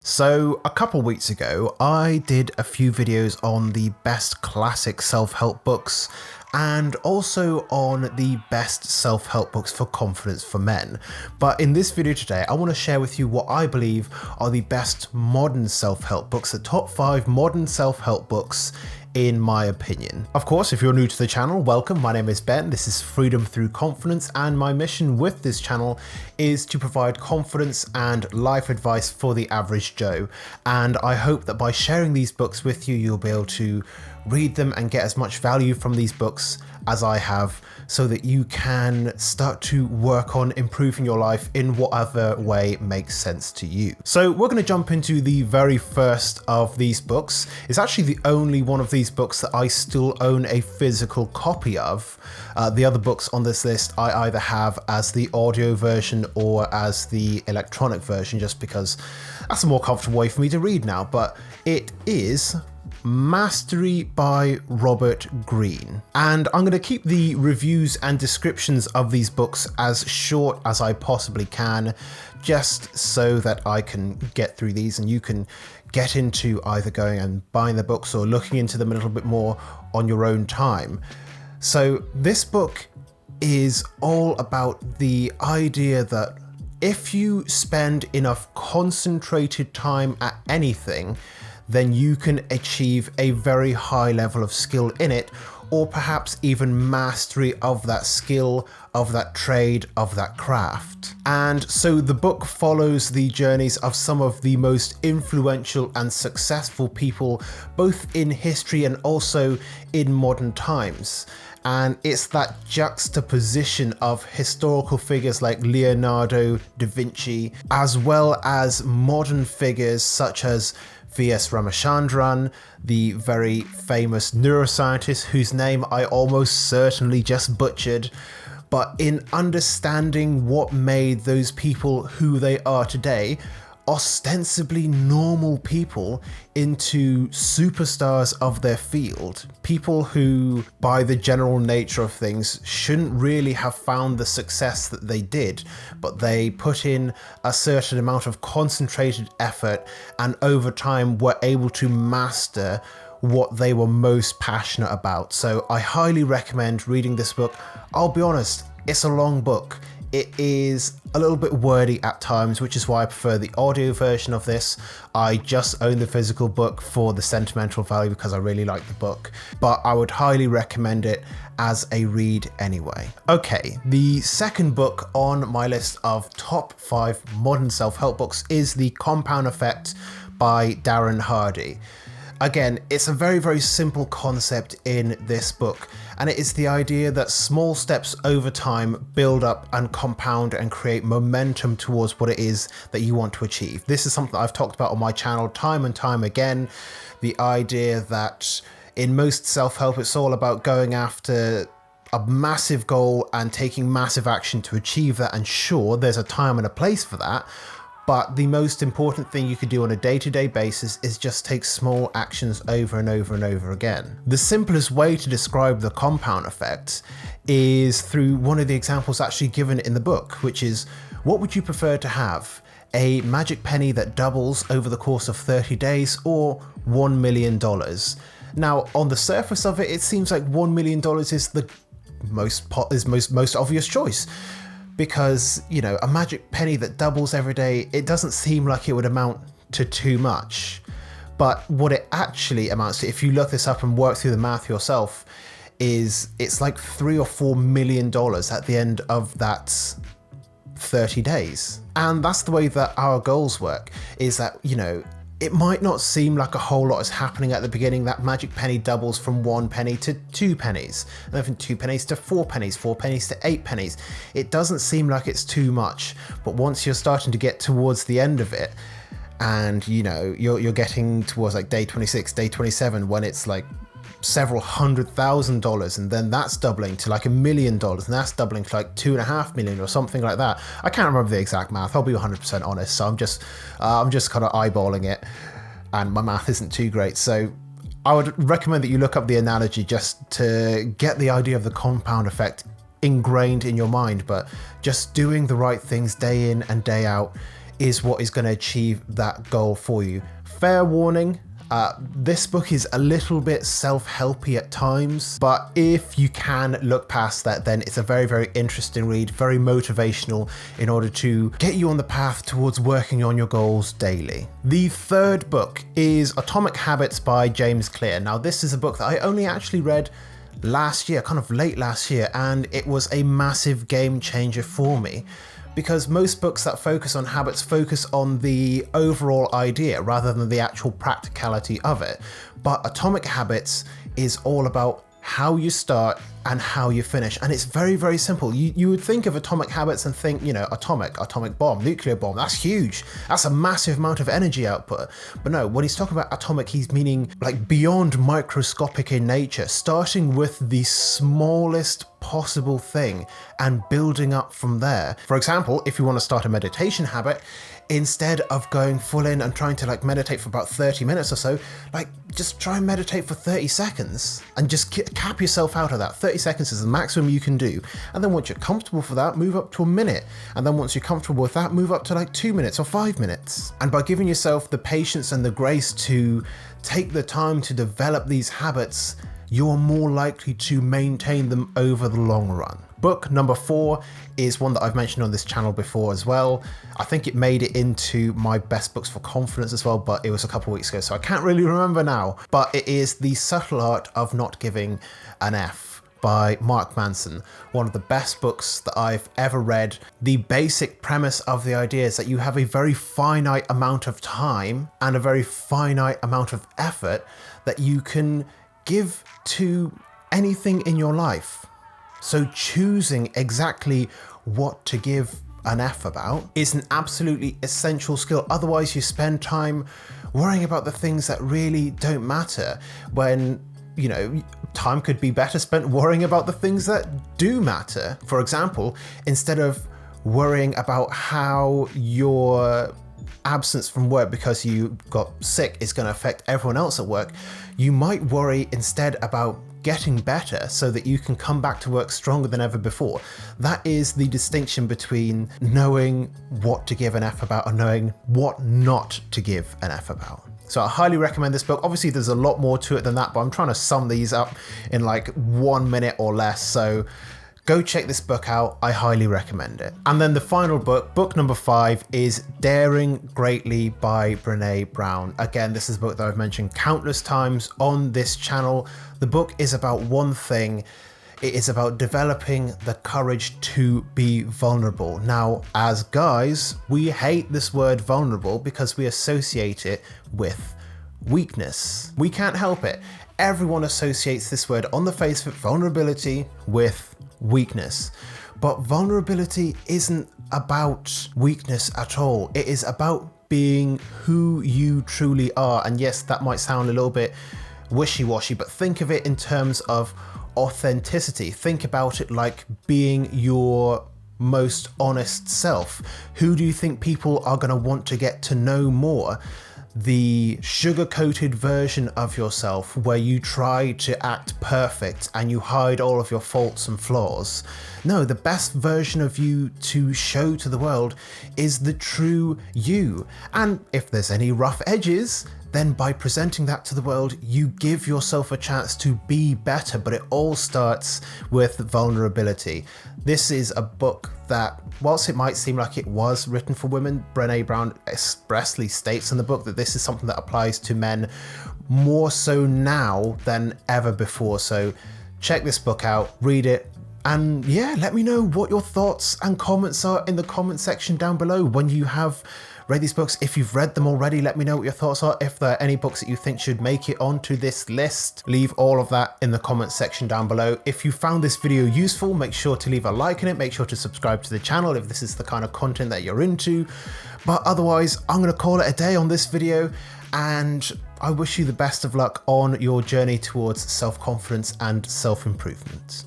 So a couple weeks ago, I did a few videos on the best classic self-help books and also on the best self-help books for confidence for men. But in this video today, I want to share with you what I believe are the best modern self-help books, the top 5 modern self-help books in my opinion. Of course, if you're new to the channel, welcome. My name is Ben. This is Freedom Through Confidence, and my mission with this channel is to provide confidence and life advice for the average Joe. And I hope that by sharing these books with you, you'll be able to read them and get as much value from these books as I have, so that you can start to work on improving your life in whatever way makes sense to you. So we're going to jump into the very first of these books. It's actually the only one of these books that I still own a physical copy of. The other books on this list I either have as the audio version or as the electronic version, just because that's a more comfortable way for me to read now. But it is Mastery by Robert Greene. And I'm going to keep the reviews and descriptions of these books as short as I possibly can, just so that I can get through these and you can get into either going and buying the books or looking into them a little bit more on your own time. So this book is all about the idea that if you spend enough concentrated time at anything, then you can achieve a very high level of skill in it, or perhaps even mastery of that skill, of that trade, of that craft. And so the book follows the journeys of some of the most influential and successful people, both in history and also in modern times. And it's that juxtaposition of historical figures like Leonardo da Vinci, as well as modern figures such as V.S. Ramachandran, the very famous neuroscientist whose name I almost certainly just butchered. But in understanding what made those people who they are today, ostensibly normal people, into superstars of their field, people who, by the general nature of things, shouldn't really have found the success that they did, but they put in a certain amount of concentrated effort and over time were able to master what they were most passionate about. So I highly recommend reading this book. I'll be honest, it's a long book. It is a little bit wordy at times, which is why I prefer the audio version of this. I just own the physical book for the sentimental value because I really like the book, but I would highly recommend it as a read anyway. Okay, the second book on my list of top 5 modern self-help books is The Compound Effect by Darren Hardy. Again, it's a very, very simple concept in this book, and it is the idea that small steps over time build up and compound and create momentum towards what it is that you want to achieve. This is something I've talked about on my channel time and time again, the idea that in most self-help it's all about going after a massive goal and taking massive action to achieve that, and sure, there's a time and a place for that. But the most important thing you could do on a day-to-day basis is just take small actions over and over and over again. The simplest way to describe the compound effect is through one of the examples actually given in the book, which is, what would you prefer to have? A magic penny that doubles over the course of 30 days or $1 million? Now, on the surface of it, it seems like $1 million is the most obvious choice. Because, you know, a magic penny that doubles every day, it doesn't seem like it would amount to too much. But what it actually amounts to, if you look this up and work through the math yourself, is it's like $3 or $4 million at the end of that 30 days. And that's the way that our goals work, is that, you know, it might not seem like a whole lot is happening at the beginning. That magic penny doubles from 1 penny to 2 pennies, and then from 2 pennies to 4 pennies, 4 pennies to 8 pennies. It doesn't seem like it's too much, but once you're starting to get towards the end of it, and you know, you're getting towards like day 26, day 27, when it's like several $100,000, and then that's doubling to like $1 million, and that's doubling to like $2.5 million or something like that. I can't remember the exact math, I'll be 100% honest, so I'm just kind of eyeballing it, and my math isn't too great. So I would recommend that you look up the analogy just to get the idea of the compound effect ingrained in your mind. But just doing the right things day in and day out is what is going to achieve that goal for you. Fair warning, this book is a little bit self-helpy at times, but if you can look past that, then it's a very, very interesting read, very motivational in order to get you on the path towards working on your goals daily. The third book is Atomic Habits by James Clear. Now, this is a book that I only actually read last year, kind of late last year, and it was a massive game changer for me. Because most books that focus on habits focus on the overall idea rather than the actual practicality of it. But Atomic Habits is all about how you start and how you finish. And it's very, very simple. You would think of Atomic Habits and think, you know, atomic bomb, nuclear bomb, that's huge. That's a massive amount of energy output. But no, when he's talking about atomic, he's meaning like beyond microscopic in nature, starting with the smallest possible thing and building up from there. For example, if you want to start a meditation habit, instead of going full in and trying to like meditate for about 30 minutes or so, like just try and meditate for 30 seconds and just cap yourself out of that. 30 seconds is the maximum you can do. And then once you're comfortable for that, move up to a minute. And then once you're comfortable with that, move up to like 2 minutes or 5 minutes. And by giving yourself the patience and the grace to take the time to develop these habits, you're more likely to maintain them over the long run. Book number 4 is one that I've mentioned on this channel before as well. I think it made it into my best books for confidence as well, but it was a couple of weeks ago, so I can't really remember now. But it is The Subtle Art of Not Giving an F by Mark Manson. One of the best books that I've ever read. The basic premise of the idea is that you have a very finite amount of time and a very finite amount of effort that you can give to anything in your life. So choosing exactly what to give an F about is an absolutely essential skill. Otherwise you spend time worrying about the things that really don't matter when, you know, time could be better spent worrying about the things that do matter. For example, instead of worrying about how your absence from work because you got sick is going to affect everyone else at work, you might worry instead about getting better so that you can come back to work stronger than ever before. That is the distinction between knowing what to give an F about and knowing what not to give an F about. So I highly recommend this book. Obviously there's a lot more to it than that, but I'm trying to sum these up in like 1 minute or less. So go check this book out. I highly recommend it. And then the final book, book number 5, is Daring Greatly by Brene Brown. Again, this is a book that I've mentioned countless times on this channel. The book is about one thing. It is about developing the courage to be vulnerable. Now, as guys, we hate this word vulnerable because we associate it with weakness. We can't help it. Everyone associates this word on the face of it, vulnerability, with weakness. But vulnerability isn't about weakness at all. It is about being who you truly are. And yes, that might sound a little bit wishy-washy, but think of it in terms of authenticity. Think about it like being your most honest self. Who do you think people are going to want to get to know more? The sugar-coated version of yourself where you try to act perfect and you hide all of your faults and flaws? No, the best version of you to show to the world is the true you. And if there's any rough edges, then by presenting that to the world, you give yourself a chance to be better, but it all starts with vulnerability. This is a book that, whilst it might seem like it was written for women, Brene Brown expressly states in the book that this is something that applies to men more so now than ever before. So check this book out, read it, and yeah, let me know what your thoughts and comments are in the comment section down below when you have read these books. If you've read them already, let me know what your thoughts are. If there are any books that you think should make it onto this list, leave all of that in the comment section down below. If you found this video useful, make sure to leave a like in it. Make sure to subscribe to the channel if this is the kind of content that you're into. But otherwise, I'm going to call it a day on this video, and I wish you the best of luck on your journey towards self-confidence and self-improvement.